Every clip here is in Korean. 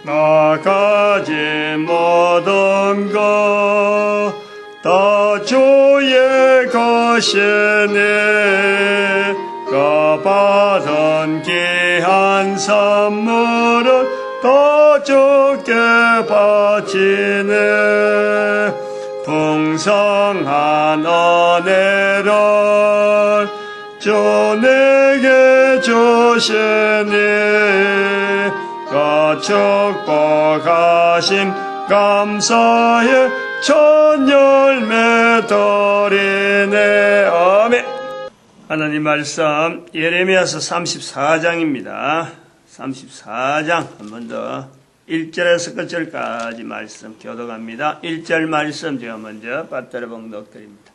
나가지 모든 것 다 주의 것이니 그 받은 귀한 선물을 다 주께 바치네 풍성한 은혜를 주 내게 주시니 그 축복하심 감사해 첫 열매 드리네. 아멘. 하나님 말씀 예레미야서 34장입니다. 34장 한 번 더 1절에서 끝절까지 말씀 교독합니다. 1절 말씀 제가 먼저 받들어 봉독드립니다.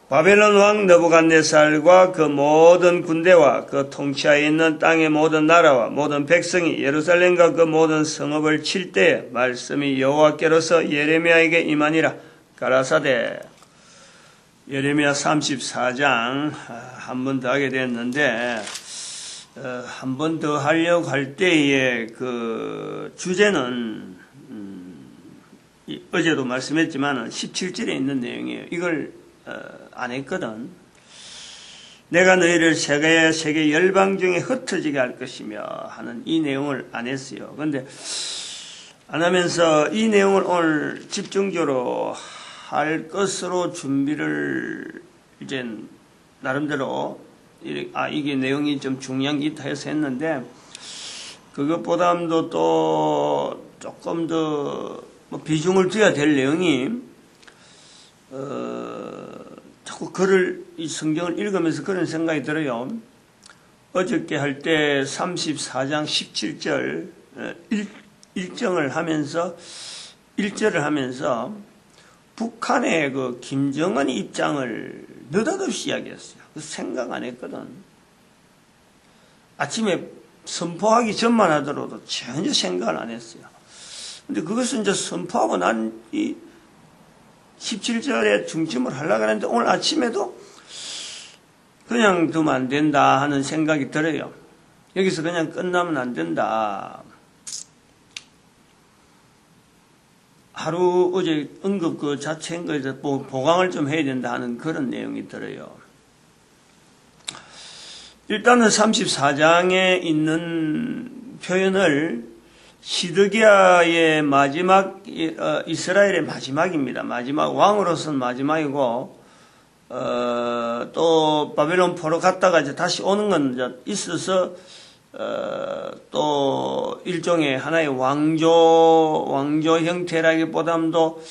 바벨론 왕 느부갓네살과 그 모든 군대와 그 통치하에 있는 땅의 모든 나라와 모든 백성이 예루살렘과 그 모든 성읍을 칠 때에 말씀이 여호와께로서 예레미야에게 임하니라. 가라사대. 예레미야 34장 한 번 더 하게 됐는데 한 번 더 하려고 할 때의 그 주제는 어제도 말씀했지만 17절에 있는 내용이에요. 이걸 안 했거든. 내가 너희를 세계 열방 중에 흩어지게 할 것이며 하는 이 내용을 안 했어요. 그런데 안 하면서 이 내용을 오늘 집중적으로 할 것으로 준비를 이제 나름대로 이게 내용이 좀 중요한 게 있다 해서 했는데 그것보다도 또 조금 더 비중을 둬야 될 내용이 자꾸 이 성경을 읽으면서 그런 생각이 들어요. 어저께 할 때 34장 17절 1절을 하면서 북한의 그 김정은 입장을 느닷없이 이야기했어요. 생각 안 했거든. 아침에 선포하기 전만 하더라도 전혀 생각을 안 했어요. 근데 그것은 이제 선포하고 난 이 17절에 중심을 하려고 하는데 오늘 아침에도 그냥 두면 안 된다 하는 생각이 들어요. 여기서 그냥 끝나면 안 된다. 하루 어제 언급 그 자체인 거에서 보강을 좀 해야 된다 하는 그런 내용이 들어요. 일단은 34장에 있는 표현을 시드기야의 마지막, 이스라엘의 마지막입니다. 마지막, 왕으로서는 마지막이고, 또 바벨론 포로 갔다가 이제 다시 오는 건 이제 있어서, 또 일종의 하나의 왕조 형태라기보다도,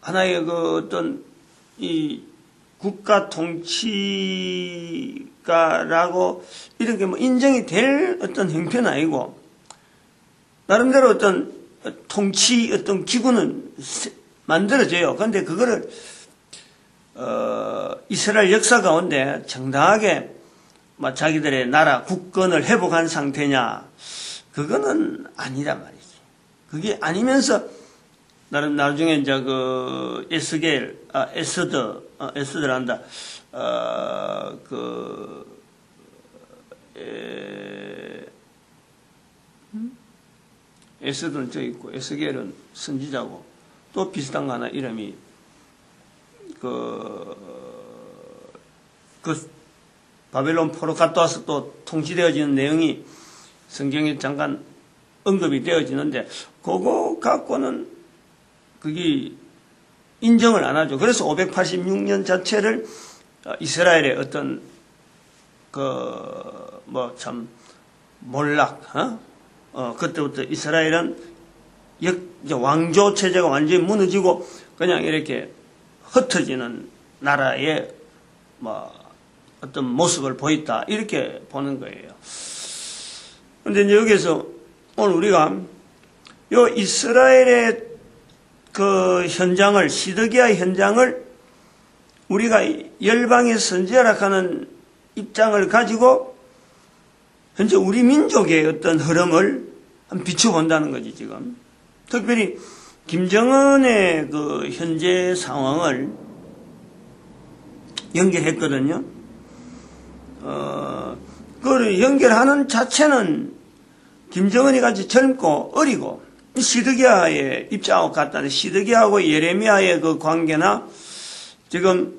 하나의 그 어떤 이 국가 통치가라고 이런 게 뭐 인정이 될 어떤 형태는 아니고, 나름대로 어떤 통치 어떤 기구는 만들어져요. 그런데 그거를 이스라엘 역사 가운데 정당하게 자기들의 나라 국권을 회복한 상태냐, 그거는 아니란 말이지. 그게 아니면서 나중에 이제 그 에스더란다. 에스더는 저 있고 에스겔은 선지자고 또 비슷한 거 하나 이름이 그 바벨론 포로 갔다 와서 또 통치되어지는 내용이 성경에 잠깐 언급이 되어지는데 그거 갖고는 그게 인정을 안 하죠. 그래서 586년 자체를 이스라엘의 어떤 몰락, 그때부터 이스라엘은 왕조 체제가 완전히 무너지고 그냥 이렇게 흩어지는 나라의 어떤 모습을 보였다, 이렇게 보는 거예요. 근데 이제 여기서 오늘 우리가 요 이스라엘의 그 현장을, 시드기야 현장을 우리가 열방의 선지자라 하는 입장을 가지고 현재 우리 민족의 어떤 흐름을 한번 비춰본다는 거지, 지금. 특별히 김정은의 그 현재 상황을 연결했거든요. 그걸 연결하는 자체는 김정은이 같이 젊고 어리고 시드기야의 입장하고 같다는 시드기야하고 예레미야의 그 관계나 지금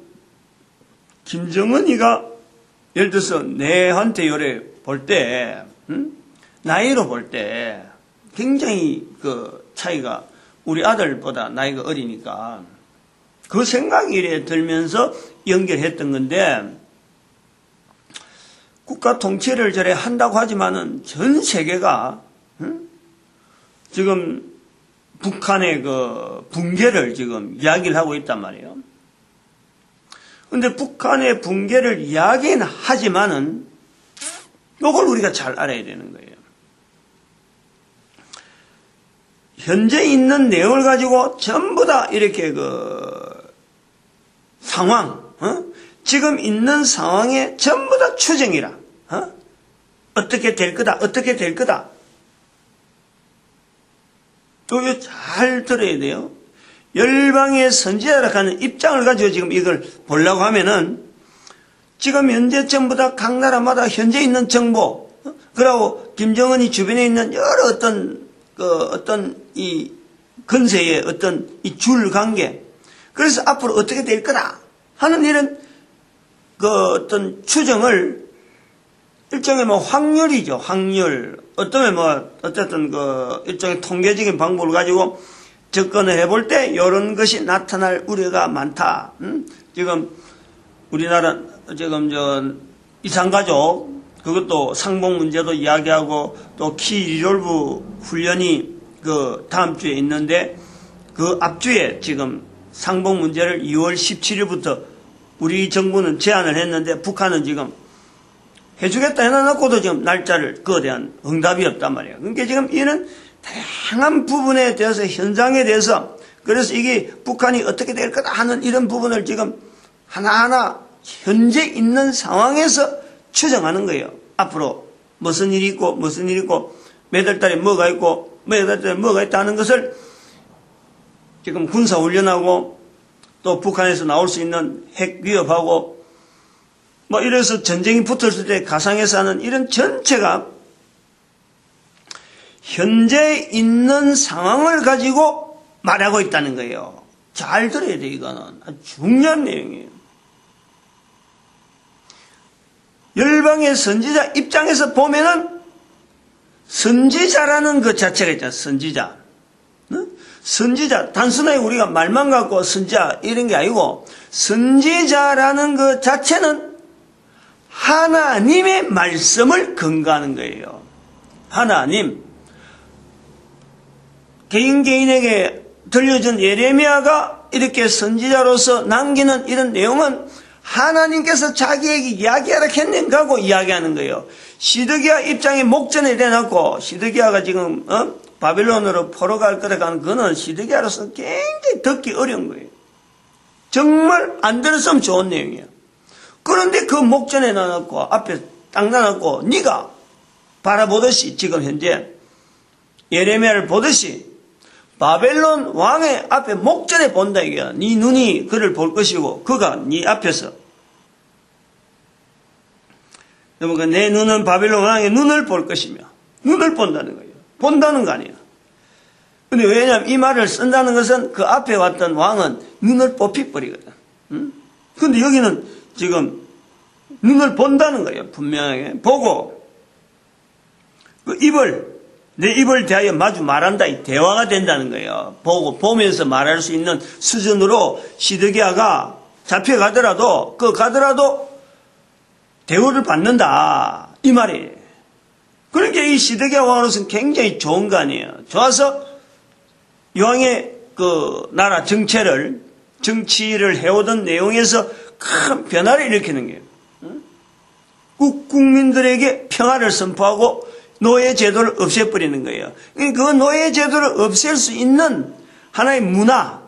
김정은이가 예를 들어서 내한테 요래 볼 때, 나이로 볼 때 굉장히 그 차이가 우리 아들보다 나이가 어리니까 그 생각이 이래 들면서 연결했던 건데 국가 통치를 저래 한다고 하지만은 전 세계가 지금 북한의 그 붕괴를 지금 이야기를 하고 있단 말이에요. 근데 북한의 붕괴를 이야기는 하지만은 이걸 우리가 잘 알아야 되는 거예요. 현재 있는 내용을 가지고 전부 다 이렇게 그 상황, 지금 있는 상황에 전부 다 추정이라, 어떻게 될 거다, 어떻게 될 거다. 이거 잘 들어야 돼요. 열방의 선지자라 하는 입장을 가지고 지금 이걸 보려고 하면은 지금 현재 전부 다 각 나라마다 현재 있는 정보, 그리고 김정은이 주변에 있는 여러 어떤 이 근세의 어떤 이 줄 관계, 그래서 앞으로 어떻게 될 거다 하는 이런 그 어떤 추정을 일종의 뭐 확률이죠. 확률. 어쩌면 뭐 어쨌든 그 일종의 통계적인 방법을 가지고 접근을 해볼 때 이런 것이 나타날 우려가 많다. 지금 우리나라 지금 저 이산가족 그것도 상봉 문제도 이야기하고 또 키 리졸브 훈련이 그 다음 주에 있는데 그 앞주에 지금 상봉 문제를 2월 17일부터 우리 정부는 제안을 했는데 북한은 지금 해주겠다 해놔놓고도 지금 날짜를 그에 대한 응답이 없단 말이에요. 그러니까 지금 이런 다양한 부분에 대해서 현장에 대해서 그래서 이게 북한이 어떻게 될 거다 하는 이런 부분을 지금 하나하나 현재 있는 상황에서 추정하는 거예요. 앞으로 무슨 일이 있고 무슨 일이 있고 매달 달에 뭐가 있고 매달 달에 뭐가 있다 하는 것을 지금 군사훈련하고 또 북한에서 나올 수 있는 핵 위협하고 뭐 이래서 전쟁이 붙었을 때 가상에서 하는 이런 전체가 현재 있는 상황을 가지고 말하고 있다는 거예요. 잘 들어야 돼. 이거는 아주 중요한 내용이에요. 열방의 선지자 입장에서 보면은 선지자라는 것 자체가 있잖아. 선지자. 선지자 단순하게 우리가 말만 갖고 선지자 이런 게 아니고 선지자라는 것 자체는 하나님의 말씀을 근거하는 거예요. 하나님. 개인에게 들려준 예레미야가 이렇게 선지자로서 남기는 이런 내용은 하나님께서 자기에게 이야기하라 했는가 하고 이야기하는 거예요. 시드기야 입장에 목전에 내놨고 시드기야가 지금 바빌론으로 포로 갈 거라고 하는 그는 시드기야로서 굉장히 듣기 어려운 거예요. 정말 안 들었으면 좋은 내용이에요. 그런데 그 목전에 놔놓고 앞에 딱 놔놓고 네가 바라보듯이 지금 현재 예레미야를 보듯이 바벨론 왕의 앞에 목전에 본다 이거야. 네 눈이 그를 볼 것이고 그가 네 앞에서 그러니까 내 눈은 바벨론 왕의 눈을 볼 것이며 눈을 본다는 거예요. 본다는 거 아니에요. 근데 왜냐하면 이 말을 쓴다는 것은 그 앞에 왔던 왕은 눈을 뽑히버리거든. 근데 여기는 지금 눈을 본다는 거예요. 분명하게 보고 그 내 입을 대하여 마주 말한다. 이 대화가 된다는 거예요. 보면서 말할 수 있는 수준으로 시드기야가 잡혀가더라도 대우를 받는다. 이 말이에요. 그러니까 이 시드기야 왕으로서는 굉장히 좋은 거 아니에요. 좋아서 왕의 그 나라 정치를 해오던 내용에서 큰 변화를 일으키는 거예요. 국민들에게 평화를 선포하고 노예 제도를 없애버리는 거예요. 그 노예 제도를 없앨 수 있는 하나의 문화,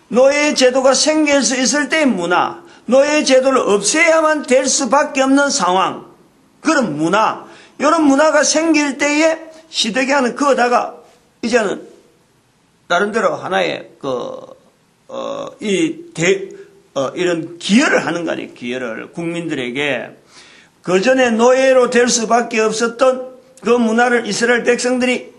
노예 제도가 생길 수 있을 때의 문화, 노예 제도를 없애야만 될 수밖에 없는 상황, 그런 문화, 이런 문화가 생길 때에 시드기야는 그거다가 이제는 나름대로 하나의 이런 기여를 하는 거 아니에요. 기여를 국민들에게. 그 전에 노예로 될 수밖에 없었던 그 문화를 이스라엘 백성들이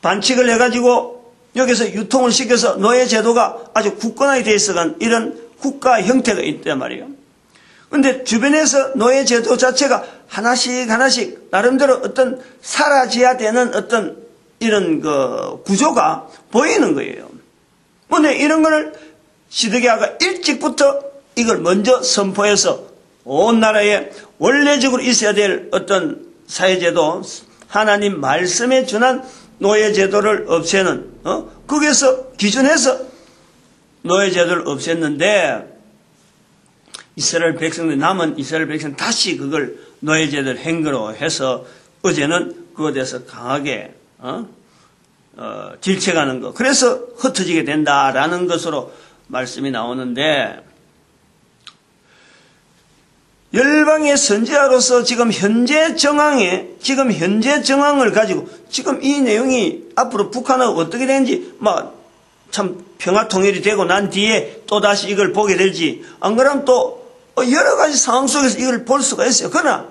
반칙을 해가지고 여기서 유통을 시켜서 노예 제도가 아주 굳건하게 돼 있어간 이런 국가 형태가 있단 말이에요. 근데 주변에서 노예 제도 자체가 하나씩 나름대로 어떤 사라져야 되는 어떤 이런 그 구조가 보이는 거예요. 근데 이런 거를 시드기야가 일찍부터 이걸 먼저 선포해서 온 나라에 원래적으로 있어야 될 어떤 사회제도, 하나님 말씀에 준한 노예제도를 없애는, 거기에서 기준해서 노예제도를 없앴는데, 이스라엘 백성들, 남은 이스라엘 백성 다시 그걸 노예제도를 행거로 해서 어제는 그것에 대해서 강하게, 질책하는 것. 그래서 흩어지게 된다라는 것으로 말씀이 나오는데, 열방의 선지자로서 지금 현재 정황을 가지고 지금 이 내용이 앞으로 북한하고 어떻게 되는지 참 평화 통일이 되고 난 뒤에 또 다시 이걸 보게 될지 안 그러면 또 여러 가지 상황 속에서 이걸 볼 수가 있어요. 그러나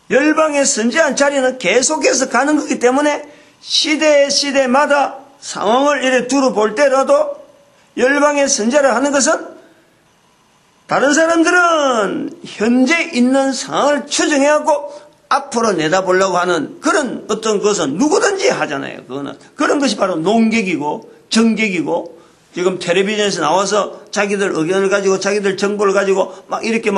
열방의 선지자의 자리는 계속해서 가는 거기 때문에 시대마다 상황을 이렇게 두루 볼 때라도 열방의 선지자를 하는 것은 다른 사람들은 현재 있는 상황을 추정해갖고 앞으로 내다보려고 하는 그런 어떤 것은 누구든지 하잖아요. 그런 것이 바로 농객이고 정객이고 지금 텔레비전에서 나와서 자기들 의견을 가지고 자기들 정보를 가지고 이렇게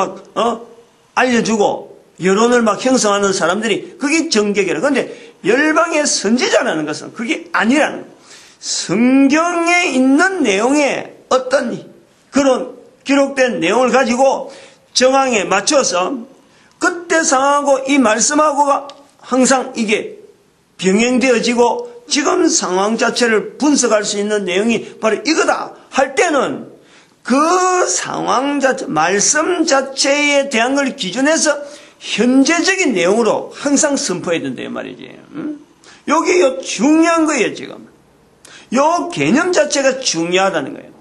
알려주고 여론을 형성하는 사람들이 그게 정객이라. 그런데 열방의 선지자라는 것은 그게 아니라는 거예요. 성경에 있는 내용에 어떤 그런 기록된 내용을 가지고 정황에 맞춰서 그때 상황하고 이 말씀하고가 항상 이게 병행되어지고 지금 상황 자체를 분석할 수 있는 내용이 바로 이거다 할 때는 그 상황 자체, 말씀 자체에 대한 걸 기준해서 현재적인 내용으로 항상 선포해야 된다 이 말이지. 여기 중요한 거예요. 지금 요 개념 자체가 중요하다는 거예요.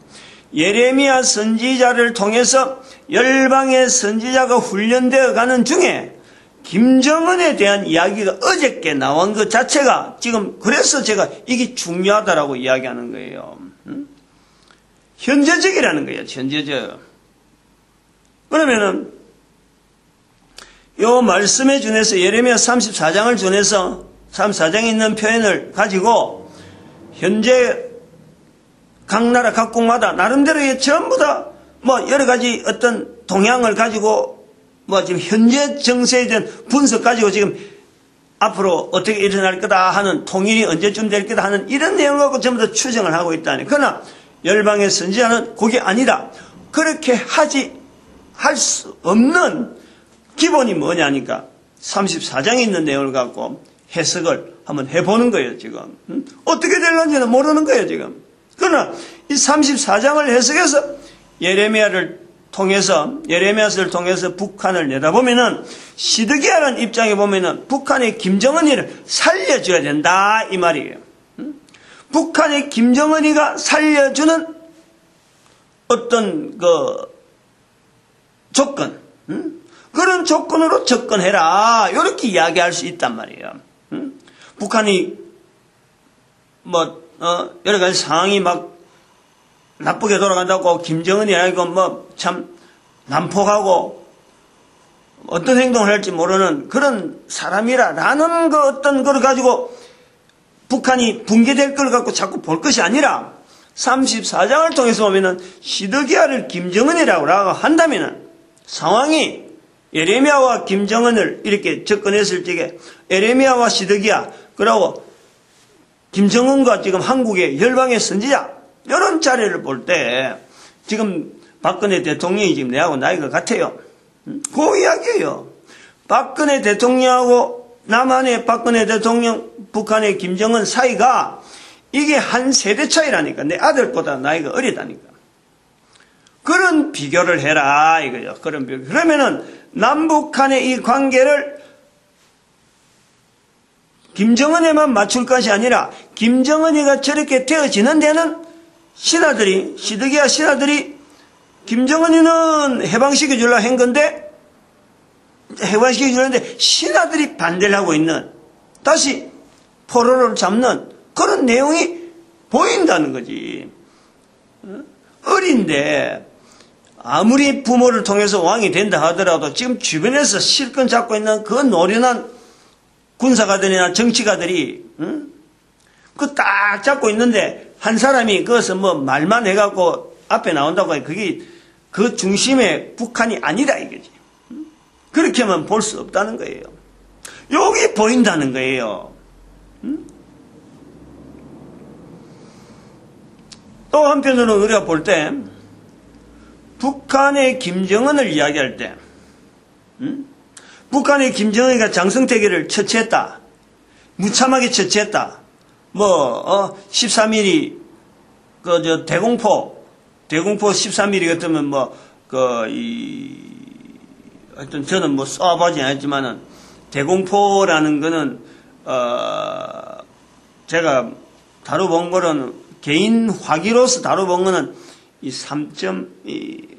예레미야 선지자를 통해서 열방의 선지자가 훈련되어 가는 중에 김정은에 대한 이야기가 어저께 나온 것 자체가 지금 그래서 제가 이게 중요하다라고 이야기하는 거예요. 현재적이라는 거예요. 현재적. 그러면은 요 말씀에 준해서 예레미야 34장을 준해서 34장에 있는 표현을 가지고 현재 각 나라 각국마다 나름대로의 전부 다 여러 가지 어떤 동향을 가지고 지금 현재 정세에 대한 분석 가지고 지금 앞으로 어떻게 일어날 거다 하는 통일이 언제쯤 될 거다 하는 이런 내용을 갖고 전부 다 추정을 하고 있다니. 그러나 열방의 선지자는 그게 아니다. 그렇게 할 수 없는 기본이 뭐냐니까 34장에 있는 내용을 갖고 해석을 한번 해보는 거예요. 지금 어떻게 될런지는 모르는 거예요. 지금. 그러나 이 34장을 해석해서 예레미야서를 통해서 북한을 내다보면은 시드기야라는 입장에 보면은 북한의 김정은이를 살려줘야 된다 이 말이에요. 북한의 김정은이가 살려주는 어떤 조건, 그런 조건으로 접근해라 이렇게 이야기할 수 있단 말이에요. 북한이 여러 가지 상황이 나쁘게 돌아간다고 김정은이 아니고 참 난폭하고 어떤 행동을 할지 모르는 그런 사람이라는 어떤 걸 가지고 북한이 붕괴될 걸 갖고 자꾸 볼 것이 아니라 34장을 통해서 보면은 시드기야를 김정은이라고 한다면은 상황이 예레미야와 김정은을 이렇게 접근했을 적에 예레미야와 시드기야 그리고 김정은과 지금 한국의 열방의 선지자 이런 자리를 볼 때 지금 박근혜 대통령이 지금 내하고 나이가 같아요. 그 이야기예요. 박근혜 대통령하고 남한의 박근혜 대통령, 북한의 김정은 사이가 이게 한 세대 차이라니까. 내 아들보다 나이가 어리다니까. 그런 비교를 해라 이거죠. 그런 비교. 그러면은 남북 간의 이 관계를 김정은에만 맞출 것이 아니라 김정은이가 저렇게 되어지는 데는 신하들이 시드기야 신하들이 김정은이는 해방시켜 주려고 한 건데 해방시켜 주려는데 신하들이 반대를 하고 있는 다시 포로를 잡는 그런 내용이 보인다는 거지. 어린데 아무리 부모를 통해서 왕이 된다 하더라도 지금 주변에서 실권 잡고 있는 그 노련한 군사가들이나 정치가들이 그 딱 잡고 있는데 한 사람이 그것을 뭐 말만 해갖고 앞에 나온다고 해. 그게 그 중심에 북한이 아니다 이거지. 그렇게만 볼 수 없다는 거예요. 여기 보인다는 거예요. 또 한편으로 우리가 볼 때 북한의 김정은을 이야기할 때 북한의 김정은이가 장성택이를 처치했다. 무참하게 처치했다. 13mm 대공포 13mm 같으면 하여튼 저는 쏴보지 않았지만은 대공포라는 거는 제가 다뤄본 거는 개인 화기로서 다뤄본 거는 이 3.2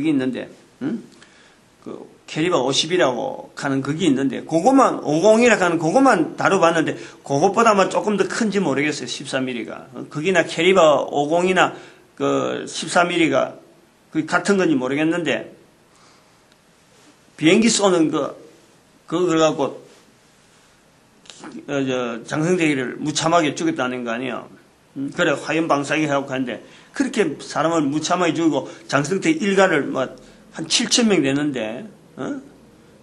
있는데 그 캐리버 50이라고 하는 그게 있는데 그것만 50이라고 하는 그것만 다뤄봤는데 그것보다만 조금 더 큰지 모르겠어요. 14mm가 그기나 캐리버 50이나 그 14mm가 그 같은 건지 모르겠는데 비행기 쏘는 그걸 갖고 장성택이를 무참하게 죽였다는 거 아니에요. 그래 화염 방사기 하고 하는데 그렇게 사람을 무참하게 죽이고 장성택 일가를 한 7,000명 되는데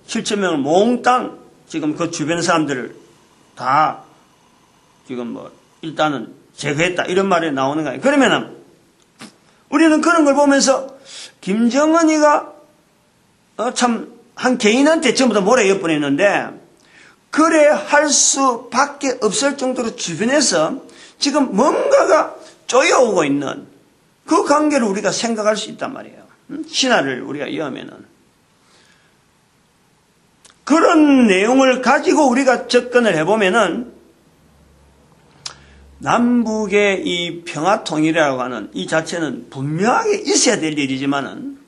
7,000명을 몽땅 지금 그 주변 사람들을 다 지금 일단은 제거했다 이런 말이 나오는 거예요. 그러면은 우리는 그런 걸 보면서 김정은이가 참 한 개인한테 전부 다 모래 엿보냈는데 그래 할 수밖에 없을 정도로 주변에서 지금 뭔가가 쪼여오고 있는 그 관계를 우리가 생각할 수 있단 말이에요. 신화를 우리가 이해하면은 그런 내용을 가지고 우리가 접근을 해보면은 남북의 이 평화통일이라고 하는 이 자체는 분명하게 있어야 될 일이지만은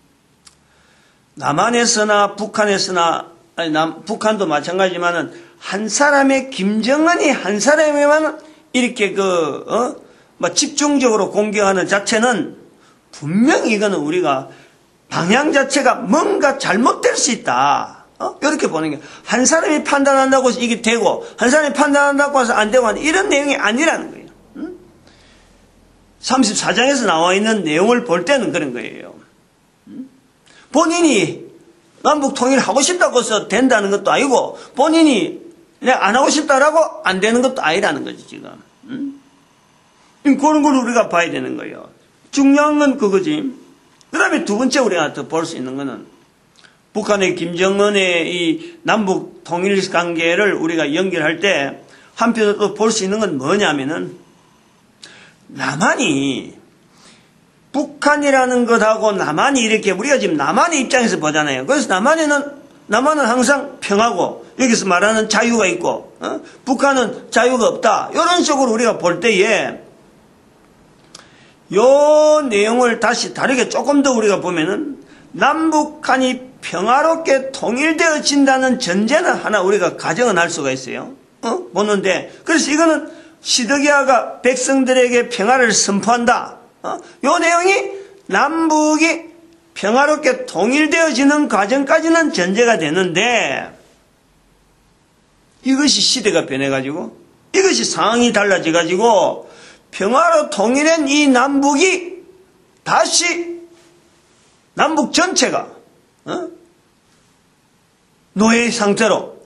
남한에서나 북한에서나 북한도 마찬가지지만은 한 사람의 김정은이 한 사람에만 이렇게 집중적으로 공격하는 자체는 분명히 이거는 우리가 방향 자체가 뭔가 잘못될 수 있다. 이렇게 보는 게 한 사람이 판단한다고 해서 이게 되고 한 사람이 판단한다고 해서 안 되고 하는 이런 내용이 아니라는 거예요. 34장에서 나와 있는 내용을 볼 때는 그런 거예요. 본인이 남북 통일하고 싶다고 해서 된다는 것도 아니고 본인이 내가 안 하고 싶다라고 안 되는 것도 아니라는 거지 지금. 그런 걸 우리가 봐야 되는 거예요. 중요한 건 그거지. 그 다음에 두 번째 우리가 더 볼 수 있는 거는 북한의 김정은의 이 남북 통일 관계를 우리가 연결할 때 한편으로 또 볼 수 있는 건 뭐냐면은 남한이 북한이라는 것하고 남한이 이렇게 우리가 지금 남한의 입장에서 보잖아요. 그래서 남한은 항상 평하고 여기서 말하는 자유가 있고 북한은 자유가 없다. 이런 식으로 우리가 볼 때에 요 내용을 다시 다르게 조금 더 우리가 보면은 남북한이 평화롭게 통일되어진다는 전제는 하나 우리가 가정은 할 수가 있어요. 보는데 그래서 이거는 시드기야가 백성들에게 평화를 선포한다. 요 내용이 남북이 평화롭게 통일되어지는 과정까지는 전제가 되는데 이것이 시대가 변해가지고 이것이 상황이 달라져가지고 평화로 통일한 이 남북이 다시 남북 전체가 노예 상태로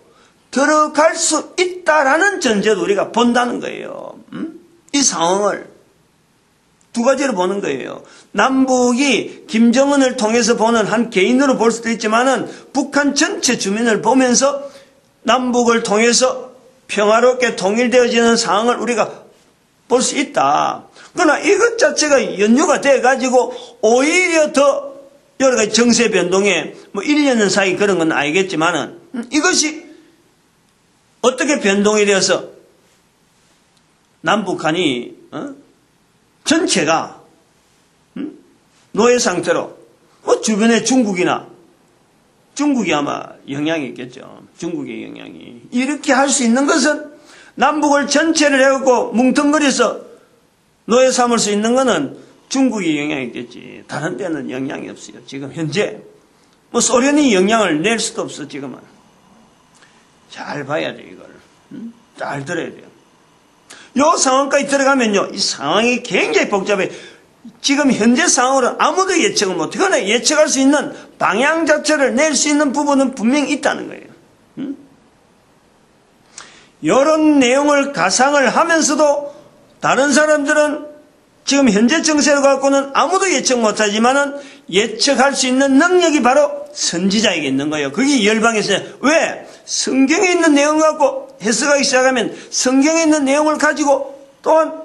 들어갈 수 있다라는 전제도 우리가 본다는 거예요. 이 상황을 두 가지로 보는 거예요. 남북이 김정은을 통해서 보는 한 개인으로 볼 수도 있지만은 북한 전체 주민을 보면서 남북을 통해서 평화롭게 통일되어지는 상황을 우리가 볼 수 있다. 그러나 이것 자체가 연유가 돼가지고 오히려 더 여러 가지 정세 변동에 1년 사이 그런 건 알겠지만은 이것이 어떻게 변동이 되어서 남북한이 전체가 노예 상태로 주변의 중국이나 중국이 아마 영향이 있겠죠. 중국의 영향이. 이렇게 할 수 있는 것은 남북을 전체를 해갖고 뭉텅거려서 노예 삼을 수 있는 것은 중국이 영향이 있겠지. 다른 데는 영향이 없어요. 지금 현재 뭐 소련이 영향을 낼 수도 없어. 지금은 잘 봐야 돼. 이걸 잘 들어야 돼요. 요 상황까지 들어가면요, 이 상황이 굉장히 복잡해. 지금 현재 상황으로는 아무도 예측을 못해. 그러나 예측할 수 있는 방향 자체를 낼 수 있는 부분은 분명히 있다는 거예요. 이런 내용을 가상을 하면서도 다른 사람들은 지금 현재 정세를 갖고는 아무도 예측 못하지만은 예측할 수 있는 능력이 바로 선지자에게 있는 거예요. 그게 열방에서. 왜? 성경에 있는 내용 갖고 해석하기 시작하면 성경에 있는 내용을 가지고 또한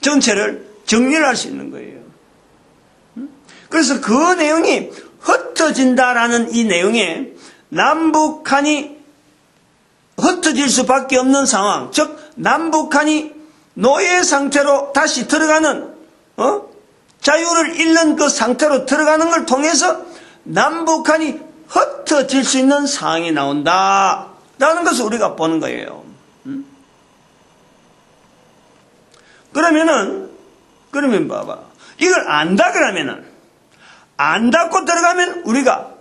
전체를 정리를 할 수 있는 거예요. 그래서 그 내용이 흩어진다라는 이 내용에 남북한이 흩어질 수밖에 없는 상황, 즉 남북한이 노예 상태로 다시 들어가는 자유를 잃는 그 상태로 들어가는 걸 통해서 남북한이 흩어질 수 있는 상황이 나온다라는 것을 우리가 보는 거예요. 그러면 봐봐. 이걸 안다 그러면은, 안다고 들어가면 우리가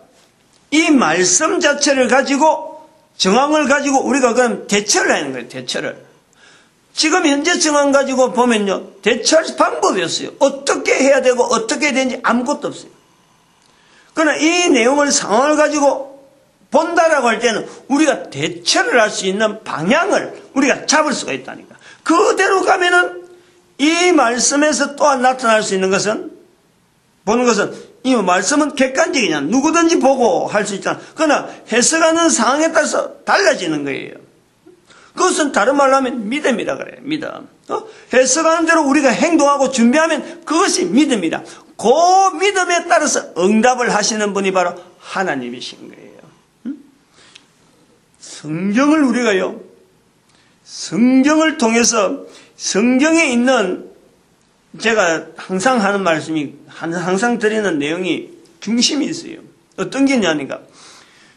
이 말씀 자체를 가지고, 정황을 가지고 우리가 그럼 대처를 하는 거예요. 대처를. 지금 현재 정황 가지고 보면요, 대처할 방법이 없어요. 어떻게 해야 되고 어떻게 해야 되는지 아무것도 없어요. 그러나 이 내용을, 상황을 가지고 본다라고 할 때는 우리가 대처를 할 수 있는 방향을 우리가 잡을 수가 있다니까. 그대로 가면은 이 말씀에서 또한 나타날 수 있는 것은, 보는 것은, 이 말씀은 객관적이냐, 누구든지 보고 할 수 있잖아. 그러나 해석하는 상황에 따라서 달라지는 거예요. 그것은 다른 말로 하면 믿음이라 그래요. 믿음. 해석하는 대로 우리가 행동하고 준비하면 그것이 믿음이다. 그 믿음에 따라서 응답을 하시는 분이 바로 하나님이신 거예요. 성경을 우리가요, 성경을 통해서 성경에 있는, 제가 항상 하는 말씀이, 항상 드리는 내용이 중심이 있어요. 어떤 게 있냐니까,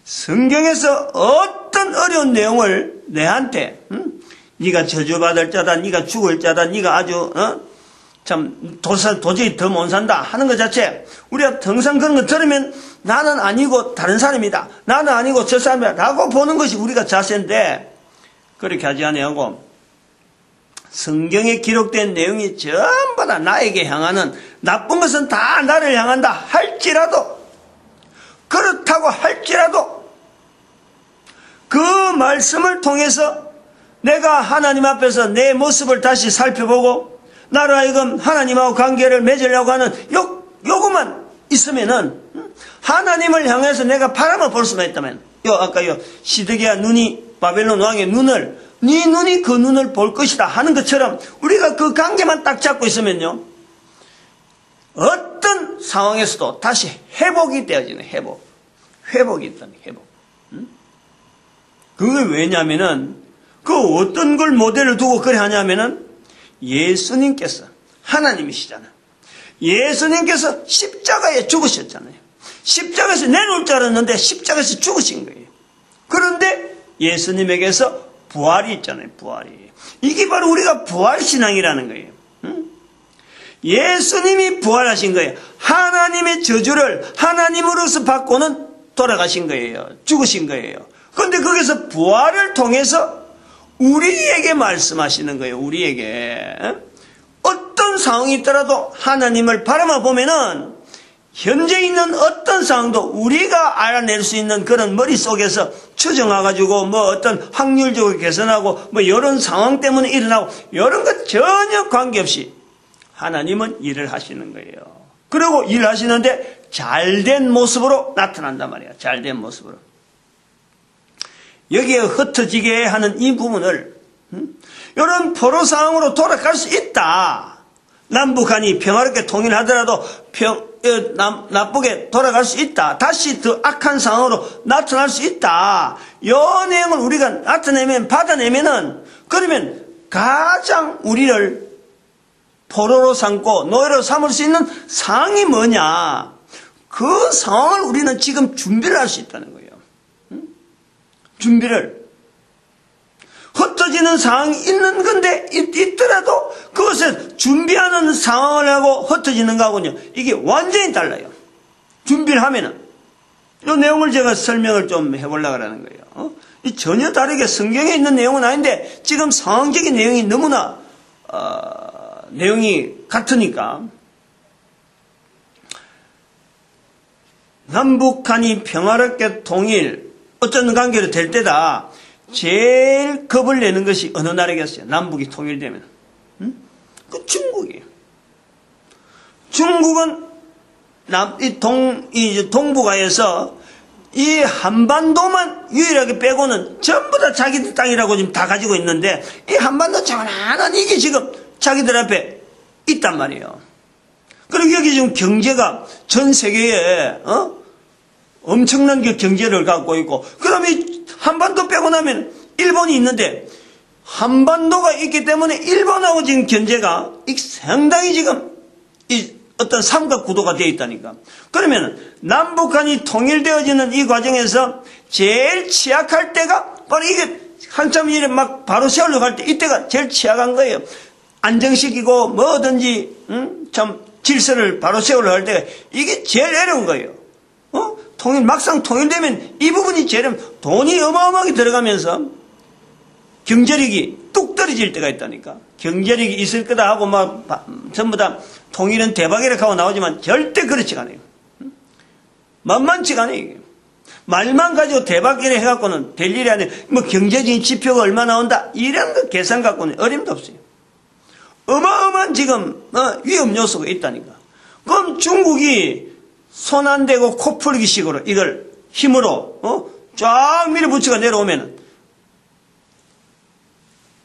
성경에서 어떤 어려운 내용을 내한테, 네가 저주받을 자다, 네가 죽을 자다, 네가 아주 참 도저히 더 못 산다 하는 것 자체, 우리가 항상 그런 거 들으면 나는 아니고 다른 사람이다, 나는 아니고 저 사람이다 라고 보는 것이 우리가 자세인데, 그렇게 하지 아니하고 성경에 기록된 내용이 전부 다 나에게 향하는, 나쁜 것은 다 나를 향한다 할지라도, 그렇다고 할지라도 그 말씀을 통해서 내가 하나님 앞에서 내 모습을 다시 살펴보고 나로 하여금 하나님하고 관계를 맺으려고 하는 요것만 있으면은, 하나님을 향해서 내가 바라만 볼 수만 있다면, 아까 시드기야 눈이 바벨론 왕의 눈을, 네 눈이 그 눈을 볼 것이다 하는 것처럼 우리가 그 관계만 딱 잡고 있으면요, 어떤 상황에서도 다시 회복이 되어지는, 회복이 있다는 회복. 그게 왜냐면은, 그 어떤 걸 모델을 두고 그래 하냐면은, 예수님께서 하나님이시잖아요. 예수님께서 십자가에 죽으셨잖아요. 십자가에서 내놓을 줄 알았는데 십자가에서 죽으신 거예요. 그런데 예수님에게서 부활이 있잖아요. 부활이. 이게 바로 우리가 부활신앙이라는 거예요. 예수님이 부활하신 거예요. 하나님의 저주를 하나님으로서 받고는 돌아가신 거예요. 죽으신 거예요. 그런데 거기서 부활을 통해서 우리에게 말씀하시는 거예요. 우리에게. 어떤 상황이 있더라도 하나님을 바라만 보면은 현재 있는 어떤 상황도 우리가 알아낼 수 있는 그런 머릿속에서 추정해가지고 뭐 어떤 확률적으로 계산하고 뭐 이런 상황 때문에 일어나고 이런 것 전혀 관계없이 하나님은 일을 하시는 거예요. 그리고 일하시는데 잘된 모습으로 나타난단 말이에요. 잘된 모습으로. 여기에 흩어지게 하는 이 부분을, 이런 포로 상황으로 돌아갈 수 있다. 남북한이 평화롭게 통일하더라도 나쁘게 돌아갈 수 있다. 다시 더 악한 상황으로 나타날 수 있다. 이 내용을 우리가 받아내면은, 그러면 가장 우리를 포로로 삼고 노예로 삼을 수 있는 상황이 뭐냐? 그 상황을 우리는 지금 준비를 할 수 있다는 거예요. 준비를. 흩어지는 상황이 있는 건데 있더라도 그것을 준비하는 상황을 하고 흩어지는 거하고는 이게 완전히 달라요. 준비를 하면은. 이 내용을 제가 설명을 좀 해보려고 하는 거예요. 이 전혀 다르게 성경에 있는 내용은 아닌데 지금 상황적인 내용이 너무나 내용이 같으니까 남북한이 평화롭게 통일 어떤 관계로 될 때다 제일 겁을 내는 것이 어느 나라겠어요? 남북이 통일되면. 그 중국이에요. 중국은 동북아에서 이 한반도만 유일하게 빼고는 전부 다 자기들 땅이라고 지금 다 가지고 있는데 이 한반도 장난한 이게 지금 자기들 앞에 있단 말이에요. 그리고 여기 지금 경제가 전 세계에 엄청난 그 경제를 갖고 있고 그러면 이 한반도 빼고 나면 일본이 있는데 한반도가 있기 때문에 일본하고 지금 경제가 상당히 지금 이 어떤 삼각구도가 되어 있다니까. 그러면 남북한이 통일되어지는 이 과정에서 제일 취약할 때가 바로 이게 한참 일에 막 바로 세우려고 할 때 이때가 제일 취약한 거예요. 안정시키고 뭐든지 참 질서를 바로 세우려고 할 때가 이게 제일 어려운 거예요. 막상 통일되면 이 부분이 제일 돈이 어마어마하게 들어가면서 경제력이 뚝 떨어질 때가 있다니까. 경제력이 있을 거다 하고 막 전부 다 통일은 대박이라고 하고 나오지만 절대 그렇지가 않아요. 만만치가 않아요. 이게. 말만 가지고 대박이라 해갖고는 될 일이 아니에요. 뭐 경제적인 지표가 얼마 나온다 이런 거 계산 갖고는 어림도 없어요. 어마어마한 지금 위험 요소가 있다니까. 그럼 중국이 손 안 대고 코 풀기 식으로 이걸 힘으로 쫙 밀어붙이고 내려오면은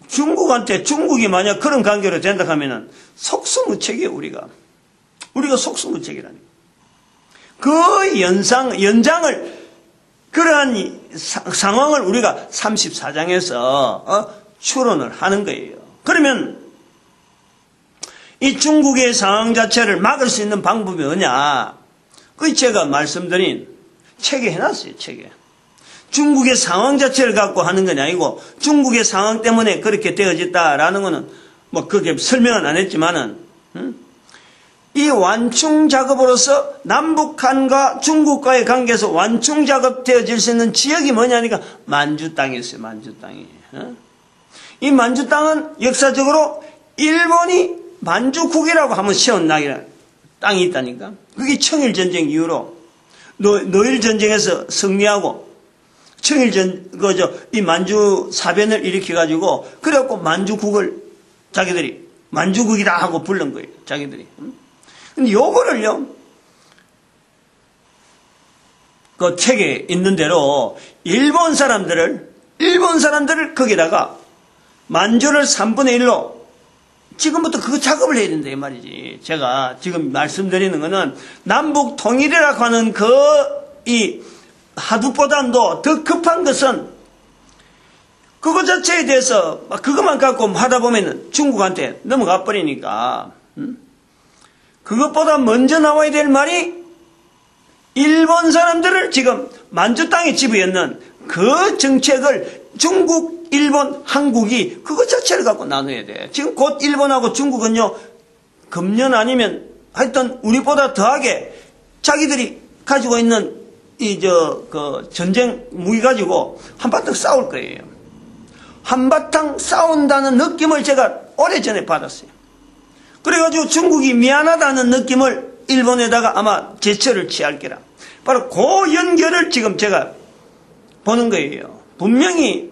중국이 만약 그런 관계로 된다 하면은 속수무책이에요, 우리가 속수무책이라니. 그 연장을, 그러한 상황을 우리가 34장에서 추론을 하는 거예요. 그러면 이 중국의 상황 자체를 막을 수 있는 방법이 뭐냐? 그 제가 말씀드린 책에 해놨어요, 책에. 중국의 상황 자체를 갖고 하는 건 아니고 중국의 상황 때문에 그렇게 되어졌다라는 거는 뭐 그게 설명은 안 했지만은 이 완충 작업으로서 남북한과 중국과의 관계에서 완충 작업 되어질 수 있는 지역이 뭐냐니까 만주 땅이 있어요. 만주 땅이. 이 만주 땅은 역사적으로 일본이 만주국이라고 한번 세운 땅이 있다니까. 그게 청일전쟁 이후로 노일전쟁에서 승리하고 이 만주 사변을 일으켜가지고, 그래갖고 만주국을 자기들이, 만주국이다 하고 부른 거예요, 자기들이. 근데 요거를요, 그 책에 있는 대로, 일본 사람들을 거기다가 만주를 3분의 1로, 지금부터 그거 작업을 해야 된다, 이 말이지. 제가 지금 말씀드리는 거는, 남북 통일이라고 하는 하두보다도 더 급한 것은 그거 자체에 대해서 그것만 갖고 하다 보면 중국한테 넘어가 버리니까 그것보다 먼저 나와야 될 말이 일본 사람들을 지금 만주 땅에 집어넣는 그 정책을 중국, 일본, 한국이 그것 자체를 갖고 나눠야 돼. 지금 곧 일본하고 중국은요, 금년 아니면 하여튼 우리보다 더하게 자기들이 가지고 있는 전쟁 무기 가지고 한바탕 싸울 거예요. 한바탕 싸운다는 느낌을 제가 오래전에 받았어요. 그래가지고 중국이 미안하다는 느낌을 일본에다가 아마 제처를 취할 게라. 바로 그 연결을 지금 제가 보는 거예요. 분명히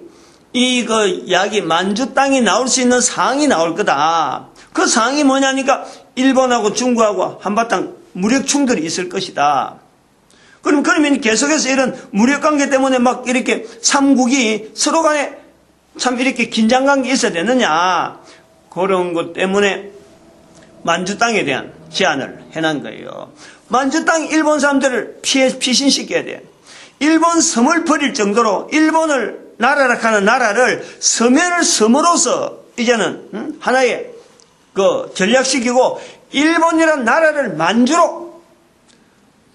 약이 만주 땅이 나올 수 있는 상황이 나올 거다. 그 상황이 뭐냐니까 일본하고 중국하고 한바탕 무력 충돌이 있을 것이다. 그러면 계속해서 이런 무력 관계 때문에 막 이렇게 삼국이 서로 간에 참 이렇게 긴장 관계 있어야 되느냐. 그런 것 때문에 만주 땅에 대한 제안을 해놓은 거예요. 만주 땅 일본 사람들을 피신시켜야 돼. 일본 섬을 버릴 정도로 일본을 나라라 하는 나라를 섬을 섬으로서 이제는 하나의 전략시키고 일본이라는 나라를 만주로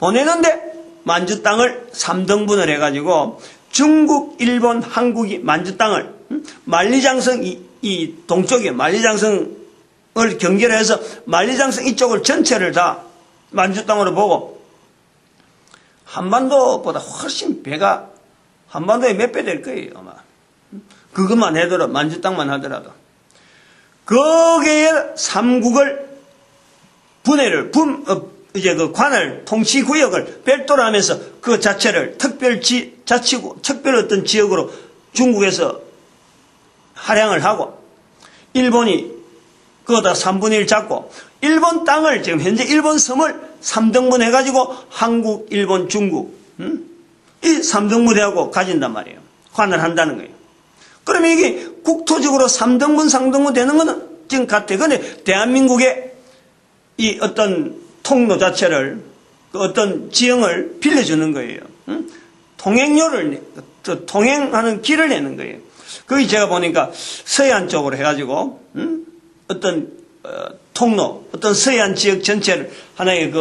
보내는데 만주 땅을 3등분을 해가지고 중국, 일본, 한국이 만주 땅을 만리장성 이 동쪽에 만리장성을 경계로 해서 만리장성 이쪽을 전체를 다 만주 땅으로 보고 한반도보다 훨씬 배가 한반도에 몇 배 될 거예요 아마. 그것만 해도 만주 땅만 하더라도 거기에 삼국을 분해를 이제 그 관할 통치 구역을 별도로 하면서 그 자체를 특별 어떤 지역으로 중국에서 할양을 하고 일본이 그거다 3분의 1 잡고 일본 땅을 지금 현재 일본 섬을 3등분 해가지고 한국, 일본, 중국 이 3등분 해하고 가진단 말이에요. 관을 한다는 거예요. 그러면 이게 국토적으로 3등분, 3등분 되는 거는 지금 같아요. 그런데 대한민국의 이 어떤 통로 자체를 그 어떤 지형을 빌려주는 거예요. 통행료를 통행하는 길을 내는 거예요. 거기 제가 보니까 서해안 쪽으로 해가지고 어떤 통로, 어떤 서해안 지역 전체를 하나의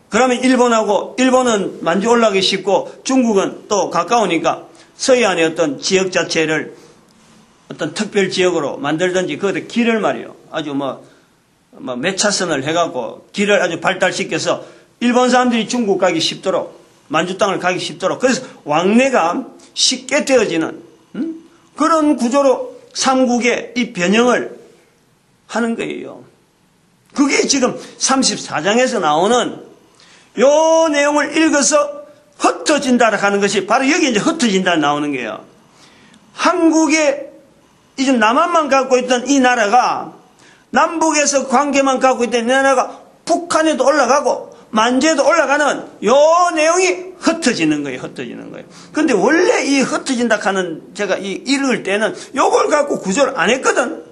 그러면 일본은 만주 올라가기 쉽고 중국은 또 가까우니까 서해안의 어떤 지역 자체를 어떤 특별 지역으로 만들든지 거기다 길을 말이요. 아주 몇 차선을 해갖고 길을 아주 발달시켜서 일본 사람들이 중국 가기 쉽도록 만주 땅을 가기 쉽도록 그래서 왕래가 쉽게 되어지는 그런 구조로 삼국의 이 변형을 하는 거예요. 그게 지금 34장에서 나오는 요 내용을 읽어서 흩어진다라 하는 것이 바로 여기 이제 흩어진다 나오는 거예요. 한국의 이제 남한만 갖고 있던 이 나라가 남북에서 관계만 갖고 있던 이 나라가 북한에도 올라가고 만주에도 올라가는 요 내용이 흩어지는 거예요. 흩어지는 거예요. 근데 원래 이 흩어진다 하는 제가 이 읽을 때는 요걸 갖고 구조를 안 했거든.